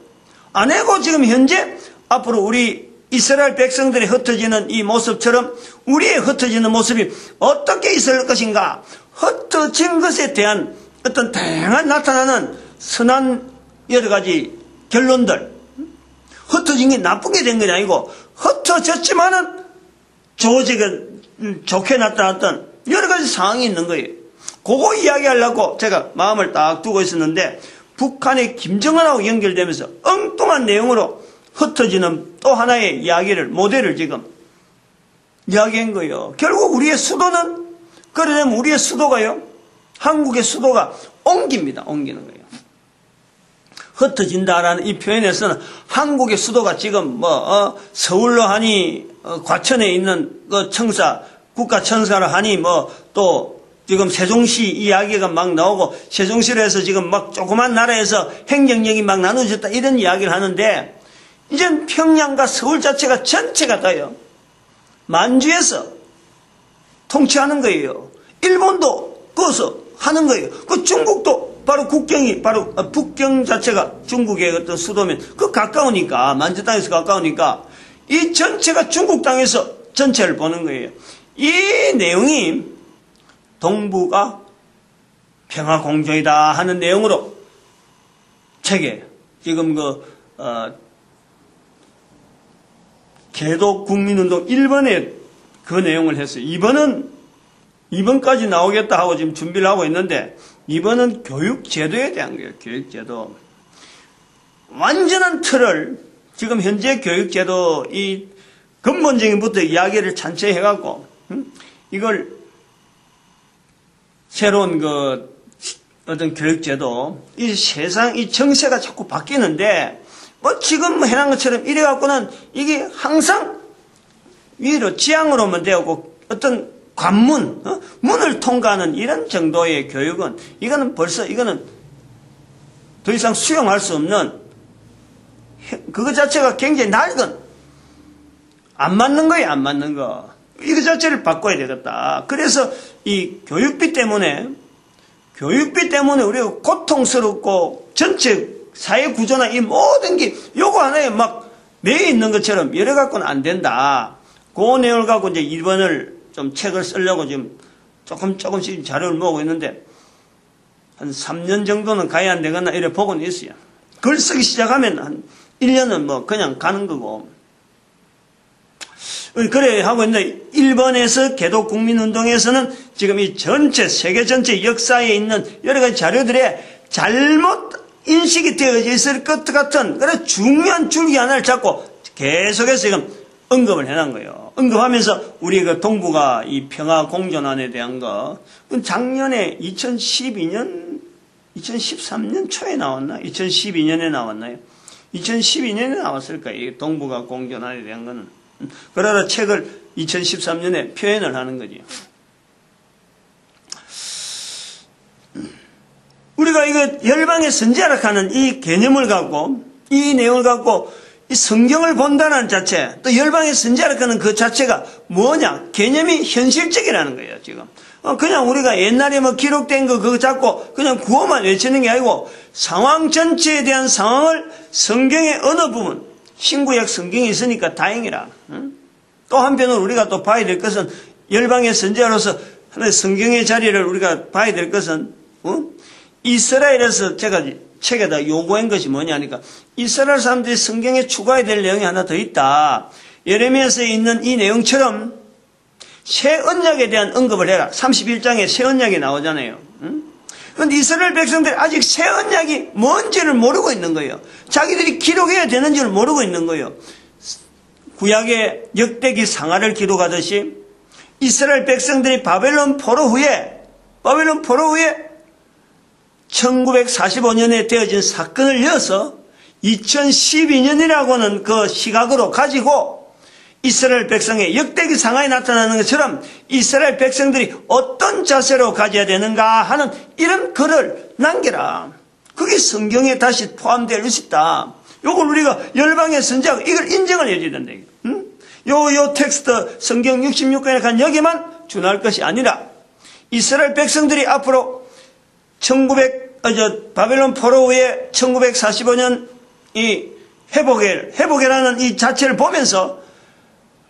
안 하고 지금 현재 앞으로 우리 이스라엘 백성들이 흩어지는 이 모습처럼 우리의 흩어지는 모습이 어떻게 있을 것인가 흩어진 것에 대한 어떤 다양한 나타나는 선한 여러 가지 결론들 흩어진 게 나쁘게 된 건 아니고 흩어졌지만은 좋게 나타났던 여러 가지 상황이 있는 거예요. 그거 이야기하려고 제가 마음을 딱 두고 있었는데 북한의 김정은하고 연결되면서 엉뚱한 내용으로 흩어지는 또 하나의 이야기를 모델을 지금 이야기한 거예요. 결국 우리의 수도는 그러려면 우리의 수도가요. 한국의 수도가 옮깁니다. 옮기는 거예요. 흩어진다라는 이 표현에서는 한국의 수도가 지금 서울로 하니 과천에 있는 그 청사 국가청사로 하니 또 지금 세종시 이야기가 막 나오고 세종시로 해서 지금 막 조그만 나라에서 행정력이 막 나눠졌다 이런 이야기를 하는데 이젠 평양과 서울 자체가 전체가 다요. 만주에서 통치하는 거예요. 일본도 거기서 하는 거예요. 그 중국도 바로 국경이 바로 북경 자체가 중국의 어떤 수도면 그 가까우니까 만주 땅에서 가까우니까 이 전체가 중국 땅에서 전체를 보는 거예요. 이 내용이 동북아 평화공조이다 하는 내용으로 책에 지금 개독국민운동 1번에 그 내용을 했어요. 2번까지 나오겠다 하고 지금 준비를 하고 있는데 2번은 교육제도에 대한 거예요. 교육제도. 완전한 틀을 지금 현재 교육제도 이 근본적인 부터 이야기를 찬채 해갖고 이걸 새로운 어떤 교육제도 이 세상 이 정세가 자꾸 바뀌는데 지금 해난 것처럼 이래갖고는 이게 항상 위로 지향으로만 되었고 어떤 관문, 문을 통과하는 이런 정도의 교육은 이거는 더 이상 수용할 수 없는 그거 자체가 굉장히 낡은 안 맞는 거예요. 안 맞는 거. 이거 자체를 바꿔야 되겠다. 그래서 이 교육비 때문에 우리가 고통스럽고 전체 사회 구조나 이 모든 게 요거 하나에 막 매여 있는 것처럼 이래 갖고는 안 된다. 그 내용을 갖고 이제 1번을 좀 책을 쓰려고 지금 조금씩 자료를 모으고 있는데 한 3년 정도는 가야 안 되겠나 이래 보고는 있어요. 글 쓰기 시작하면 한 1년은 그냥 가는 거고 그래 하고 있는데 일본에서 개독 국민운동에서는 지금 이 전체 세계 전체 역사에 있는 여러 가지 자료들에 잘못 인식이 되어져 있을 것 같은 그런 중요한 줄기 하나를 잡고 계속해서 지금 언급을 해놓은 거예요. 언급하면서 우리 그 동북아 이 평화 공존안에 대한 거 작년에 2012년 2013년 초에 나왔나? 2012년에 나왔나요? 2012년에 나왔을까? 이 동북아 공존안에 대한 거는. 그러다 책을 2013년에 표현을 하는 거지. 우리가 이거 열방의 선지자라 하는 이 개념을 갖고, 이 내용을 갖고, 이 성경을 본다는 자체, 또 열방의 선지자라 하는 그 자체가 뭐냐? 개념이 현실적이라는 거예요, 지금. 그냥 우리가 옛날에 뭐 기록된 거 그거 잡고 그냥 구호만 외치는 게 아니고 상황 전체에 대한 상황을 성경의 어느 부분, 신구약 성경이 있으니까 다행이라. 또 한편으로 우리가 또 봐야 될 것은 열방의 선지자로서 하나의 성경의 자리를 우리가 봐야 될 것은 이스라엘에서 제가 책에다 요구한 것이 뭐냐니까 이스라엘 사람들이 성경에 추가해야 될 내용이 하나 더 있다. 예레미야서에 있는 이 내용처럼 새 언약에 대한 언급을 해라. 31장에 새 언약이 나오잖아요. 그런데 이스라엘 백성들이 아직 새 언약이 뭔지를 모르고 있는 거예요. 자기들이 기록해야 되는 줄 모르고 있는 거예요. 구약의 역대기 상하를 기록하듯이 이스라엘 백성들이 바벨론 포로 후에 1945년에 되어진 사건을 이어서 2012년이라고는 그 시각으로 가지고 이스라엘 백성의 역대기 상하에 나타나는 것처럼 이스라엘 백성들이 어떤 자세로 가져야 되는가 하는 이런 글을 남겨라. 그게 성경에 다시 포함될 것이다. 요걸 우리가 열방의 선지자가 이걸 인정을 해줘야 된다. 요 텍스트 성경 66권에 간 여기만 준할 것이 아니라 이스라엘 백성들이 앞으로 바벨론 포로 후에 1945년 이 회복이라는 이 자체를 보면서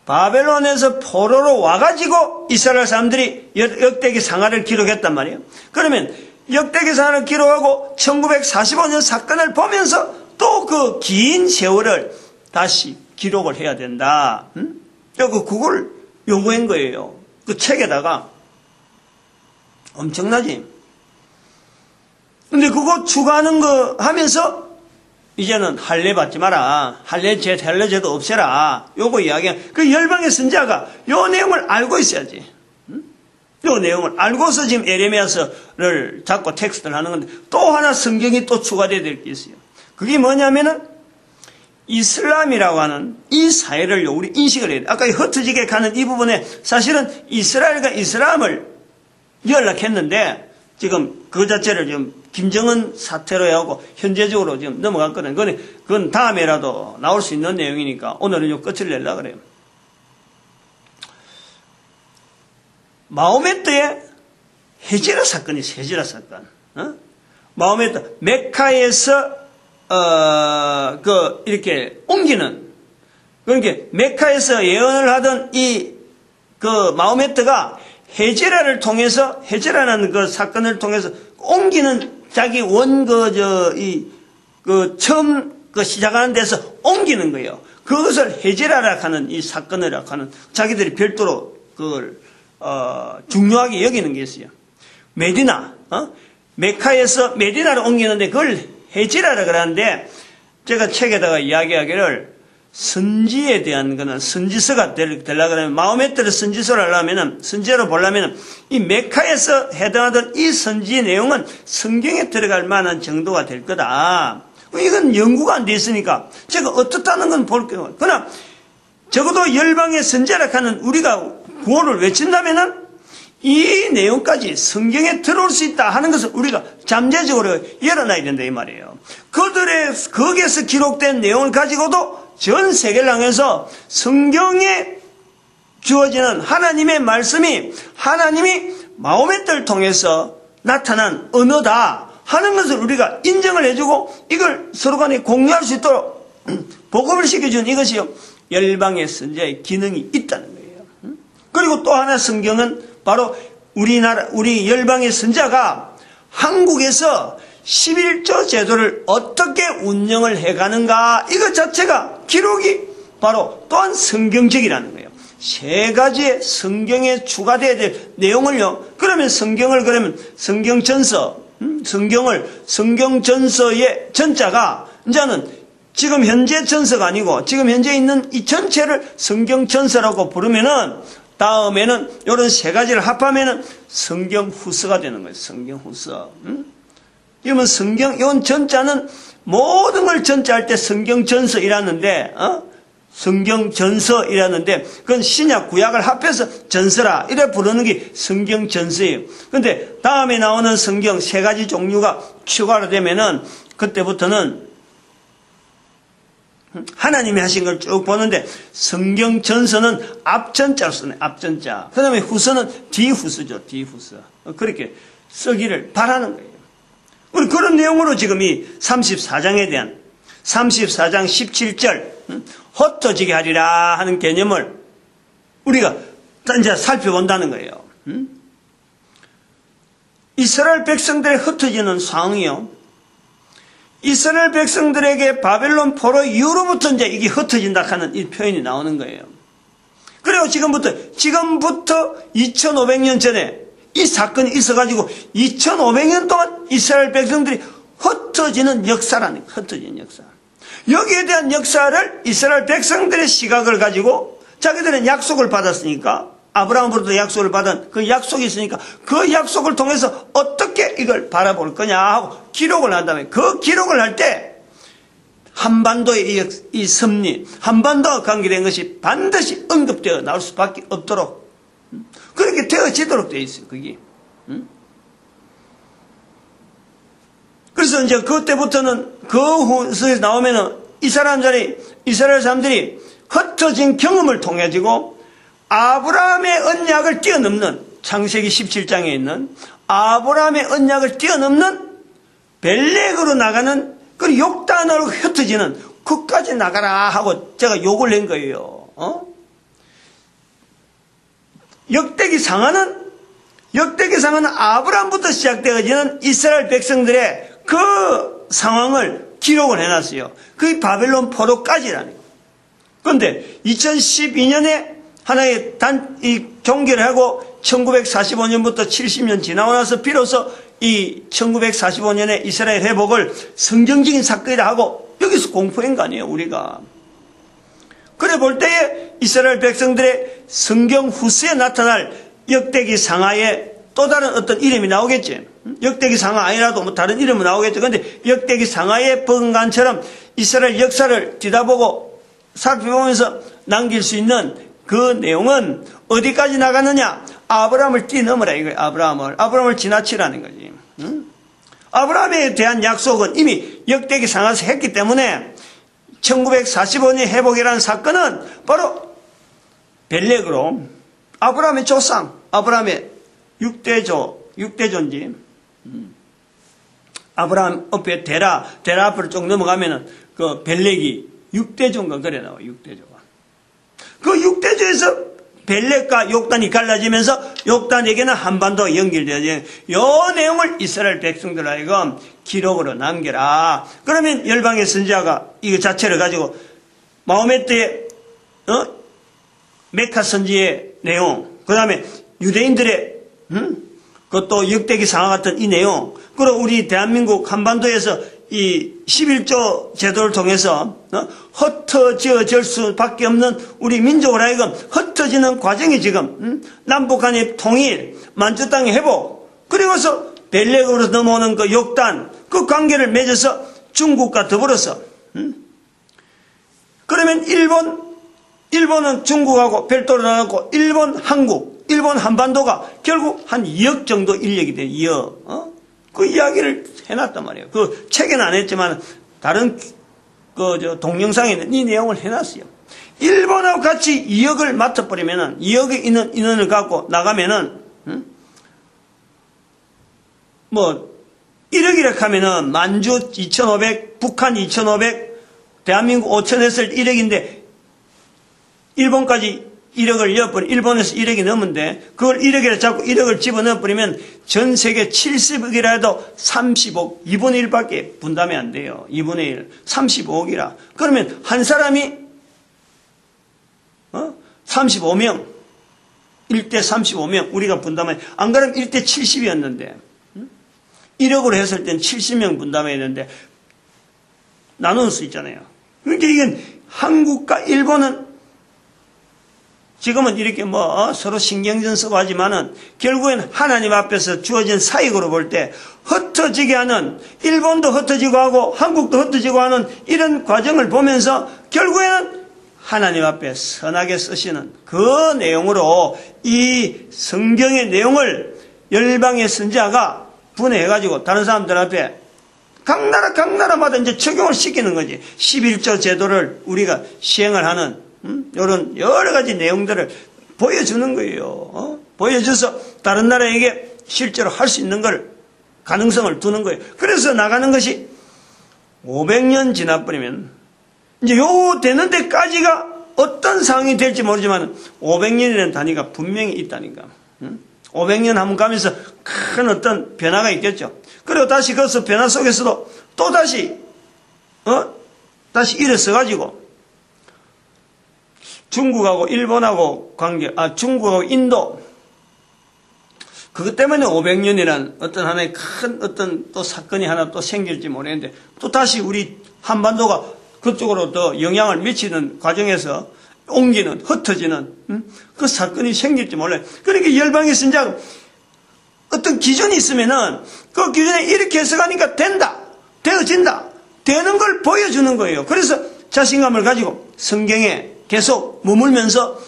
바벨론에서 포로로 와가지고 이스라엘 사람들이 역대기 상하를 기록했단 말이에요. 그러면 역대기 상하를 기록하고 1945년 사건을 보면서 또 그 긴 세월을 다시 기록을 해야 된다. 그걸 요구한 거예요. 그 책에다가. 엄청나지? 근데 그거 추가하는 거 하면서 이제는 할례 받지 마라. 할례제도 없애라. 요거 이야기야. 그 열방의 선지자가 요 내용을 알고 있어야지. 요 내용을 알고서 지금 예레미야서를 잡고 텍스트를 하는 건데 또 하나 성경이 또 추가되어야 될 게 있어요. 그게 뭐냐면은 이슬람이라고 하는 이 사회를 우리 인식을 해야 돼. 아까 흩어지게 가는 이 부분에 사실은 이스라엘과 이슬람을 연락했는데 지금 그 자체를 지금 김정은 사태로 하고 현재적으로 지금 넘어갔거든. 그건 다음에라도 나올 수 있는 내용이니까 오늘은 좀 끝을 내려고 그래요. 마호메트의 헤지라 사건이 헤지라 사건. 마호메트 메카에서 이렇게 옮기는 그러니까 메카에서 예언을 하던 마호메트가 헤지라를 통해서 헤지라라는 그 사건을 통해서 옮기는 자기 처음 시작하는 데서 옮기는 거예요. 그것을 헤지라라 하는 이 사건이라 하는 자기들이 별도로 그걸 중요하게 여기는 게 있어요. 메디나 메카에서 메디나로 옮기는데 그걸 헤지라라 그러는데 제가 책에다가 이야기하기를 선지에 대한 거는 선지서가 되려고 그러면 마호메트를 선지서로 하려면은 선지로 보려면은 이 메카에서 해당하던 이 선지의 내용은 성경에 들어갈 만한 정도가 될 거다. 이건 연구가 안 돼 있으니까 제가 어떻다는 건 볼게요. 그러나 적어도 열방의 선지라 하는 우리가 구호를 외친다면은 이 내용까지 성경에 들어올 수 있다 하는 것을 우리가 잠재적으로 열어놔야 된다 이 말이에요. 거기에서 기록된 내용을 가지고도 전 세계를 향해서 성경에 주어지는 하나님의 말씀이 하나님이 마호메트를 통해서 나타난 언어다 하는 것을 우리가 인정을 해주고 이걸 서로 간에 공유할 수 있도록 복음을 시켜준 이것이요 열방의 선지자의 기능이 있다는 거예요. 그리고 또 하나 성경은 바로 우리 열방의 선지자가 한국에서 11조 제도를 어떻게 운영을 해가는가 이것 자체가 기록이 바로 또한 성경적이라는 거예요. 세 가지의 성경에 추가되어야 될 내용을요. 그러면 성경전서, 성경전서의 전자가 이제는 지금 현재 전서가 아니고 지금 현재 있는 이 전체를 성경전서라고 부르면은 다음에는 이런 세 가지를 합하면은 성경후서가 되는 거예요. 성경후서. 이러면 이건 전자는 모든 걸 전자할 때 성경전서이라는데, 성경전서이라는데, 그건 신약, 구약을 합해서 전서라, 이래 부르는 게 성경전서예요. 근데 다음에 나오는 성경 세 가지 종류가 추가로 되면은, 그때부터는 하나님이 하신 걸 쭉 보는데, 성경전서는 앞전자로 쓰네, 앞전자. 그 다음에 후서는 뒤후서죠, 뒤후서. 그렇게 쓰기를 바라는 거예요. 우리 그런 내용으로 지금 이 34장에 대한 34장 17절 흩어지게 하리라 하는 개념을 우리가 이제 살펴본다는 거예요. 이스라엘 백성들의 흩어지는 상황이요. 이스라엘 백성들에게 바벨론 포로 이후로부터 이제 이게 흩어진다 하는 이 표현이 나오는 거예요. 그리고 지금부터 2500년 전에 이 사건이 있어가지고 2500년 동안 이스라엘 백성들이 흩어지는 역사라는 거예요. 흩어지는 역사. 여기에 대한 역사를 이스라엘 백성들의 시각을 가지고 자기들은 약속을 받았으니까 아브라함으로부터 약속을 받은 그 약속이 있으니까 그 약속을 통해서 어떻게 이걸 바라볼 거냐 하고 기록을 한다면 그 기록을 할 때 한반도의 이 섭리, 한반도와 관계된 것이 반드시 언급되어 나올 수밖에 없도록 그렇게 되어지도록 되어 있어요, 그게. 그래서 이제 그때부터는 그 후서에서 나오면은 이스라엘 사람들이 흩어진 경험을 통해지고 아브라함의 언약을 뛰어넘는 창세기 17장에 있는 아브라함의 언약을 뛰어넘는 벨렉으로 나가는 그 욕단으로 흩어지는 그까지 나가라 하고 제가 욕을 낸 거예요. 역대기 상하는 아브라함부터 시작되어지는 이스라엘 백성들의 그 상황을 기록을 해놨어요. 그게 바벨론 포로까지라는 거예요. 그런데 2012년에 하나의 이 종교를 하고 1945년부터 70년 지나고 나서 비로소 이 1945년에 이스라엘 회복을 성경적인 사건이라 하고 여기서 공포한 거 아니에요, 우리가. 그래 볼 때에 이스라엘 백성들의 성경 후서에 나타날 역대기 상하에 또 다른 어떤 이름이 나오겠지. 역대기 상하 아니라도 뭐 다른 이름은 나오겠죠. 그런데 역대기 상하의 버금간처럼 이스라엘 역사를 뒤다보고 살펴보면서 남길 수 있는 그 내용은 어디까지 나가느냐? 아브라함을 뛰어넘으라 이거예요. 아브라함을 지나치라는 거지. 아브라함에 대한 약속은 이미 역대기 상하에서 했기 때문에 1945년 회복이라는 사건은 바로 벨렉으로 아브라함의 조상, 아브라함의 6대조인지 아브라함 옆에 데라 앞을 쭉 넘어가면은 그 벨렉이 6대조인가 그래 나와 6대조가. 그 6대조에서 벨렉과 욕단이 갈라지면서 욕단에게는 한반도가 연결되어져. 요 내용을 이스라엘 백성들 하여금 기록으로 남겨라. 그러면 열방의 선지자가 이거 자체를 가지고 마호메 때의 메카 선지의 내용, 그 다음에 유대인들의 그것도 역대기 상하 같은 이 내용, 그리고 우리 대한민국 한반도에서 이 11조 제도를 통해서 흩어질 수밖에 없는 우리 민족을 하여금 흩어지는 과정이 지금 남북 간의 통일, 만주 땅의 회복, 그리고서 벨렉으로 넘어오는 그 욕단, 그 관계를 맺어서 중국과 더불어서 그러면 일본은 중국하고 별도로 나가고 일본 한반도가 결국 한 2억 정도 인력이 돼. 2억. 그 이야기를 해놨단 말이에요. 그 책에는 안 했지만 다른 동영상에는 이 내용을 해놨어요. 일본하고 같이 2억을 맡아버리면은 2억의 인원을 갖고 나가면은 1억이라 하면은 만주 2,500, 북한 2,500, 대한민국 5,000 했을 때 1억인데 일본까지 1억을 넣어버리면 일본에서 1억이 넘는데 그걸 1억이라 잡고 1억을 집어넣어버리면 전 세계 70억이라 해도 30억 2분의 1밖에 분담이 안 돼요. 2분의 1 35억이라 그러면 한 사람이 35명, 1대 35명 우리가 분담해. 안 그러면 1대 70이었는데 1억으로 했을 땐 70명 분담해야 되는데 나눌 수 있잖아요. 그러니까 이건 한국과 일본은 지금은 이렇게 서로 신경전 쓰고 하지만은 결국엔 하나님 앞에서 주어진 사익으로 볼 때 흩어지게 하는, 일본도 흩어지고 하고 한국도 흩어지고 하는 이런 과정을 보면서 결국에는 하나님 앞에 선하게 쓰시는 그 내용으로 이 성경의 내용을 열방의 선지자가 분해해가지고 다른 사람들 앞에 각 나라마다 이제 적용을 시키는 거지. 11조 제도를 우리가 시행을 하는 이런 여러 가지 내용들을 보여주는 거예요. 보여줘서 다른 나라에게 실제로 할 수 있는 걸 가능성을 두는 거예요. 그래서 나가는 것이 500년 지나버리면 이제 요 되는 데까지가 어떤 상황이 될지 모르지만 500년이라는 단위가 분명히 있다니까. 500년 한번 가면서 큰 어떤 변화가 있겠죠. 그리고 다시 거기서 변화 속에서도 또 다시 일어서가지고 중국하고 일본하고 중국하고 인도, 그것 때문에 500년이란 어떤 하나의 큰 어떤 또 사건이 하나 또 생길지 모르겠는데 또 다시 우리 한반도가 그쪽으로 더 영향을 미치는 과정에서 옮기는, 흩어지는 그 사건이 생길지 몰라요. 그러니까 열방의 선지자가 어떤 기준이 있으면은 그 기준에 이렇게 해석하니까 된다, 되어진다, 되는 걸 보여주는 거예요. 그래서 자신감을 가지고 성경에 계속 머물면서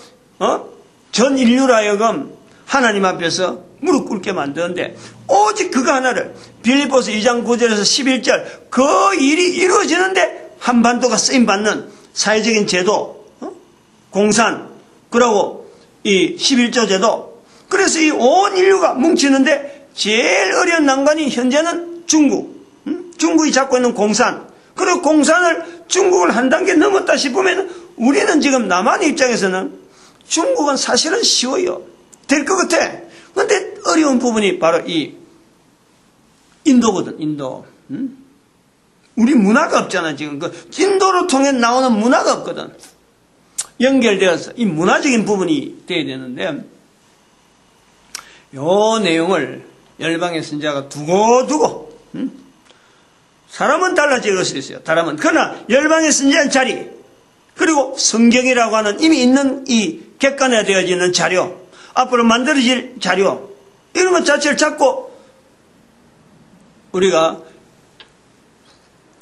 전 인류로 하여금 하나님 앞에서 무릎 꿇게 만드는데 오직 그거 하나를 빌립보서 2장 9절에서 11절 그 일이 이루어지는데 한반도가 쓰임받는 사회적인 제도, 공산, 그리고 이 11조 제도, 그래서 이 온 인류가 뭉치는데 제일 어려운 난관이 현재는 중국이 잡고 있는 공산, 그리고 공산을 중국을 한 단계 넘었다 싶으면 우리는 지금 남한의 입장에서는 중국은 사실은 쉬워요. 될 것 같아. 그런데 어려운 부분이 바로 이 인도거든. 인도. 우리 문화가 없잖아. 지금 그 인도로 통해 나오는 문화가 없거든. 연결되어서 이 문화적인 부분이 돼야 되는데 요 내용을 열방의 선지자가 두고 사람은 달라질 수 있어요. 사람은. 그러나 열방의 선지자의 자리, 그리고 성경이라고 하는 이미 있는 이 객관화되어지는 자료, 앞으로 만들어질 자료, 이런 것 자체를 잡고 우리가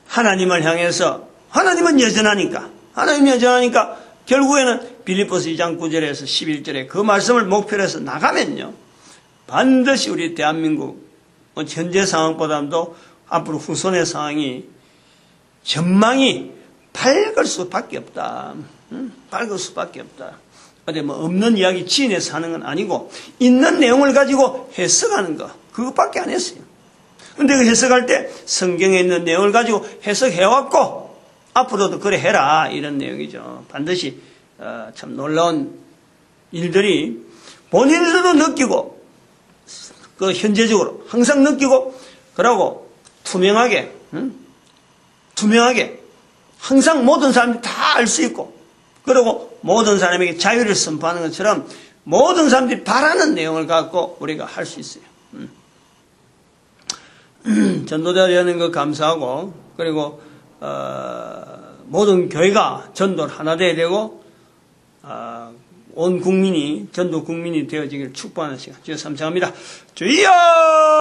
하나님을 향해서, 하나님은 여전하니까 결국에는 빌립보서 2장 9절에서 11절에 그 말씀을 목표로 해서 나가면요, 반드시 우리 대한민국 현재 상황보다도 앞으로 후손의 상황이, 전망이 밝을 수밖에 없다. 밝을 수밖에 없다. 어디 없는 이야기 지인해서 하는 건 아니고 있는 내용을 가지고 해석하는 거, 그것밖에 안 했어요. 근데 그 해석할 때 성경에 있는 내용을 가지고 해석해왔고 앞으로도 그래 해라, 이런 내용이죠. 반드시 참 놀라운 일들이 본인들도 느끼고 그 현재적으로 항상 느끼고, 그러고 투명하게 항상 모든 사람이 다 알 수 있고, 그리고 모든 사람에게 자유를 선포하는 것처럼 모든 사람들이 바라는 내용을 갖고 우리가 할 수 있어요. 전도자 되는 거 감사하고, 그리고 모든 교회가 전도를 하나 돼야 되고 온 국민이 전도 국민이 되어지기를 축복하는 시간 주여 감사합니다. 주여!